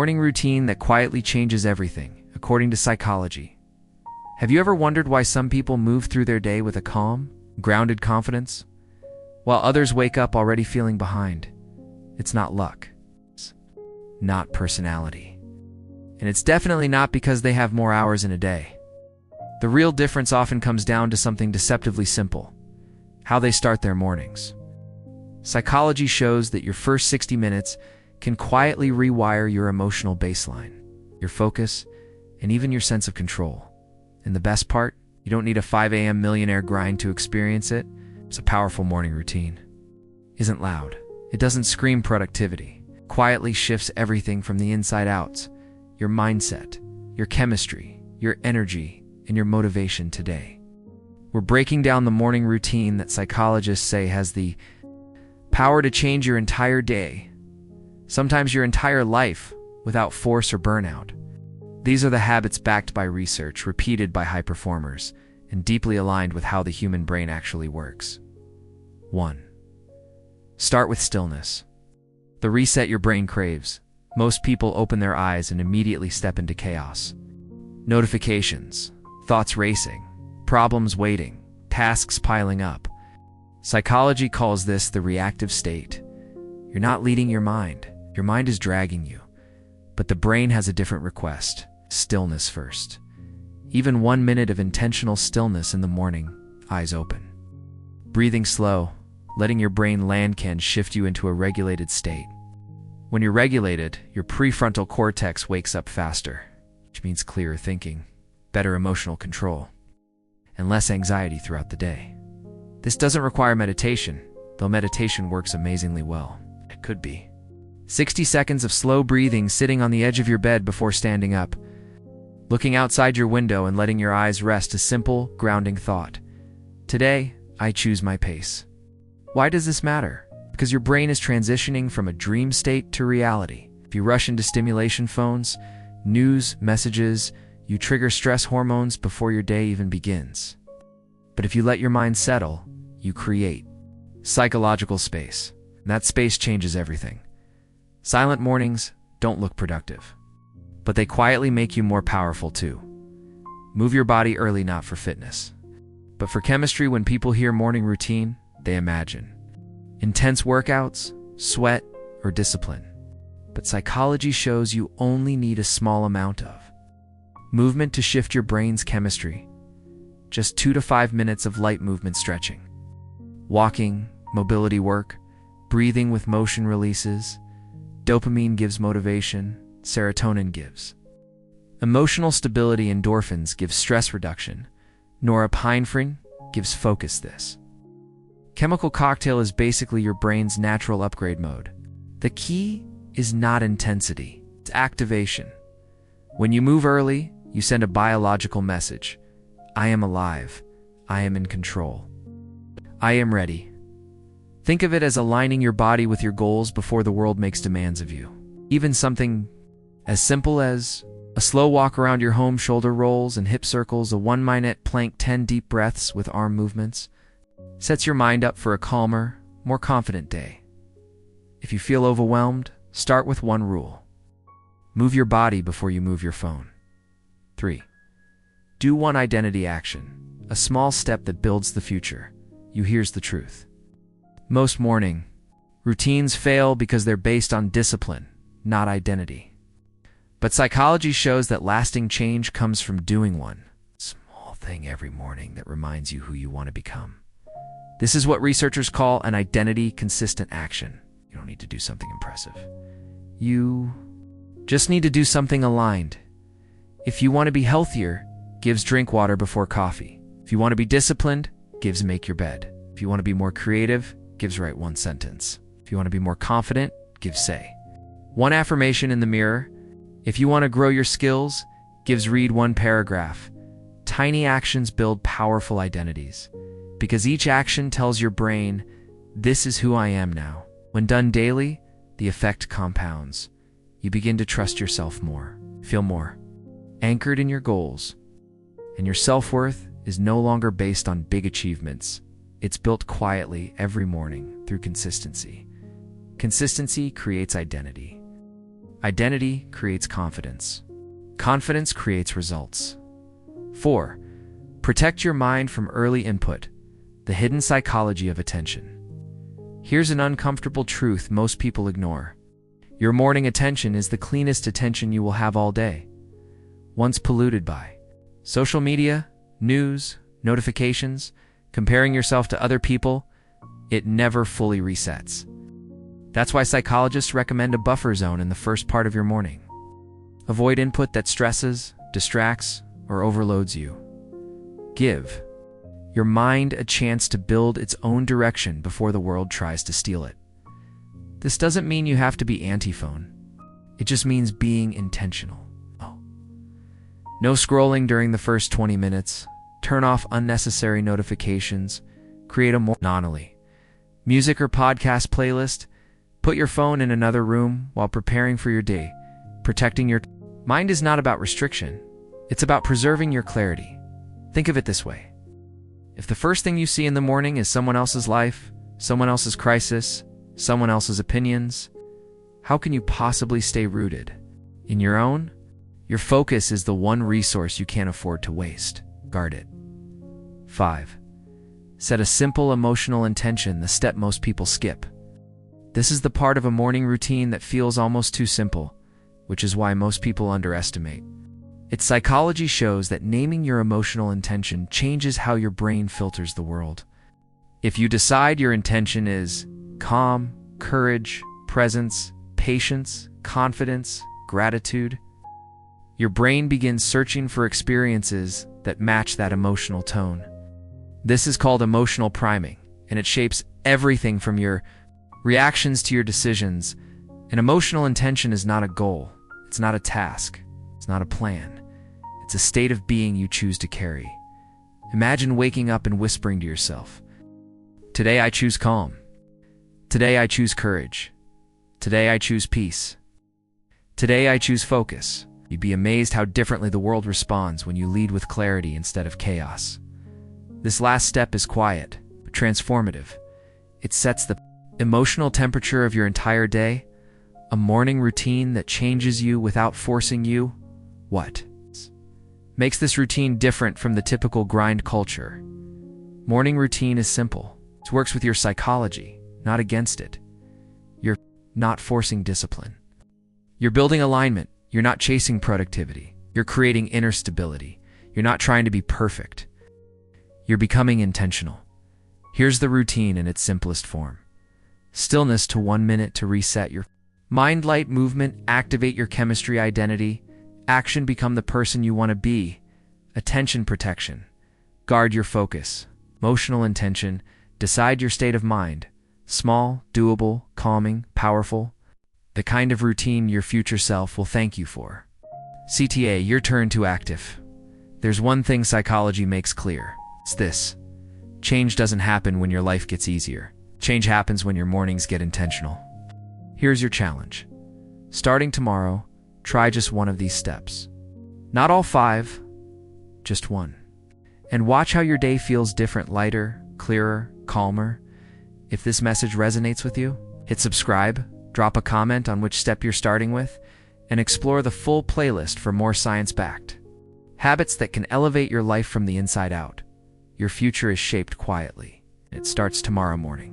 morning routine that quietly changes everything, according to psychology. Have you ever wondered why some people move through their day with a calm, grounded confidence, while others wake up already feeling behind? It's not luck. It's not personality. And it's definitely not because they have more hours in a day. The real difference often comes down to something deceptively simple: how they start their mornings. Psychology shows that your first 60 minutes can quietly rewire your emotional baseline, your focus, and even your sense of control. And the best part, you don't need a 5 a.m. millionaire grind to experience it. It's a powerful morning routine. Isn't loud. It doesn't scream productivity. Quietly shifts everything from the inside out: your mindset, your chemistry, your energy, and your motivation today. We're breaking down the morning routine that psychologists say has the power to change your entire day, sometimes your entire life, without force or burnout. These are the habits backed by research, repeated by high performers, and deeply aligned with how the human brain actually works. 1. Start with stillness. The reset your brain craves. Most people open their eyes and immediately step into chaos. Notifications, thoughts racing, problems waiting, tasks piling up. Psychology calls this the reactive state. You're not leading your mind. Your mind is dragging you. But the brain has a different request: stillness first. Even 1 minute of intentional stillness in the morning, eyes open, breathing slow, letting your brain land can shift you into a regulated state. When you're regulated, your prefrontal cortex wakes up faster, which means clearer thinking, better emotional control, and less anxiety throughout the day. This doesn't require meditation, though meditation works amazingly well. It could be 60 seconds of slow breathing sitting on the edge of your bed before standing up, looking outside your window and letting your eyes rest. A simple, grounding thought: today, I choose my pace. Why does this matter? Because your brain is transitioning from a dream state to reality. If you rush into stimulation phones, news, messages, you trigger stress hormones before your day even begins. But if you let your mind settle, you create psychological space. And that space changes everything. Silent mornings don't look productive, but they quietly make you more powerful too. Move your body early, not for fitness, but for chemistry. When people hear morning routine, they imagine intense workouts, sweat, or discipline. But psychology shows you only need a small amount of movement to shift your brain's chemistry. Just 2 to 5 minutes of light movement, stretching, walking, mobility work, breathing with motion releases. Dopamine gives motivation, serotonin gives emotional stability, endorphins give stress reduction, norepinephrine gives focus. This chemical cocktail is basically your brain's natural upgrade mode. The key is not intensity, it's activation. When you move early, you send a biological message: I am alive, I am in control, I am ready. Think of it as aligning your body with your goals before the world makes demands of you. Even something as simple as a slow walk around your home, shoulder rolls and hip circles, a 1-minute plank, 10 deep breaths with arm movements, sets your mind up for a calmer, more confident day. If you feel overwhelmed, start with one rule: move your body before you move your phone. 3. Do one identity action, a small step that builds the future. Here's the truth. Most morning routines fail because they're based on discipline, not identity. But psychology shows that lasting change comes from doing one small thing every morning that reminds you who you want to become. This is what researchers call an identity-consistent action. You don't need to do something impressive. You just need to do something aligned. If you want to be healthier, Gives drink water before coffee. If you want to be disciplined, Gives make your bed. If you want to be more creative, Gives write one sentence. If you want to be more confident, Gives say one affirmation in the mirror. If you want to grow your skills, Gives read one paragraph. Tiny actions build powerful identities, because each action tells your brain, this is who I am now. When done daily, the effect compounds. You begin to trust yourself more, feel more anchored in your goals, and your self-worth is no longer based on big achievements. It's built quietly every morning through consistency. Consistency creates identity. Identity creates confidence. Confidence creates results. 4. Protect your mind from early input, the hidden psychology of attention. Here's an uncomfortable truth most people ignore. Your morning attention is the cleanest attention you will have all day. Once polluted by social media, news, notifications, comparing yourself to other people, it never fully resets. That's why psychologists recommend a buffer zone in the first part of your morning. Avoid input that stresses, distracts, or overloads you. Give your mind a chance to build its own direction before the world tries to steal it. This doesn't mean you have to be anti-phone. It just means being intentional. No scrolling during the first 20 minutes. Turn off unnecessary notifications. Create a more anomaly. Music or podcast playlist. Put your phone in another room while preparing for your day. Protecting your mind is not about restriction. It's about preserving your clarity. Think of it this way. If the first thing you see in the morning is someone else's life, someone else's crisis, someone else's opinions, how can you possibly stay rooted in your own? Your focus is the one resource you can't afford to waste. Guard it. 5. Set a simple emotional intention, the step most people skip. This is the part of a morning routine that feels almost too simple, which is why most people underestimate. Its psychology shows that naming your emotional intention changes how your brain filters the world. If you decide your intention is calm, courage, presence, patience, confidence, gratitude, your brain begins searching for experiences that match that emotional tone. This is called emotional priming, and it shapes everything from your reactions to your decisions. An emotional intention is not a goal. It's not a task. It's not a plan. It's a state of being you choose to carry. Imagine waking up and whispering to yourself, "Today I choose calm. Today I choose courage. Today I choose peace. Today I choose focus." You'd be amazed how differently the world responds when you lead with clarity instead of chaos. This last step is quiet, but transformative. It sets the emotional temperature of your entire day, a morning routine that changes you without forcing you. What makes this routine different from the typical grind culture? Morning routine is simple. It works with your psychology, not against it. You're not forcing discipline. You're building alignment. You're not chasing productivity. You're creating inner stability. You're not trying to be perfect. You're becoming intentional. Here's the routine in its simplest form. Stillness to 1 minute to reset your mind. Light movement, activate your chemistry identity. Action, become the person you want to be. Attention protection, guard your focus. Emotional intention, decide your state of mind. Small, doable, calming, powerful. The kind of routine your future self will thank you for. CTA, your turn to active. There's one thing psychology makes clear. It's this. Change doesn't happen when your life gets easier. Change happens when your mornings get intentional. Here's your challenge. Starting tomorrow, try just one of these steps. Not all 5, just one. And watch how your day feels different, lighter, clearer, calmer. If this message resonates with you, hit subscribe. Drop a comment on which step you're starting with, and explore the full playlist for more science-backed habits that can elevate your life from the inside out. Your future is shaped quietly. It starts tomorrow morning.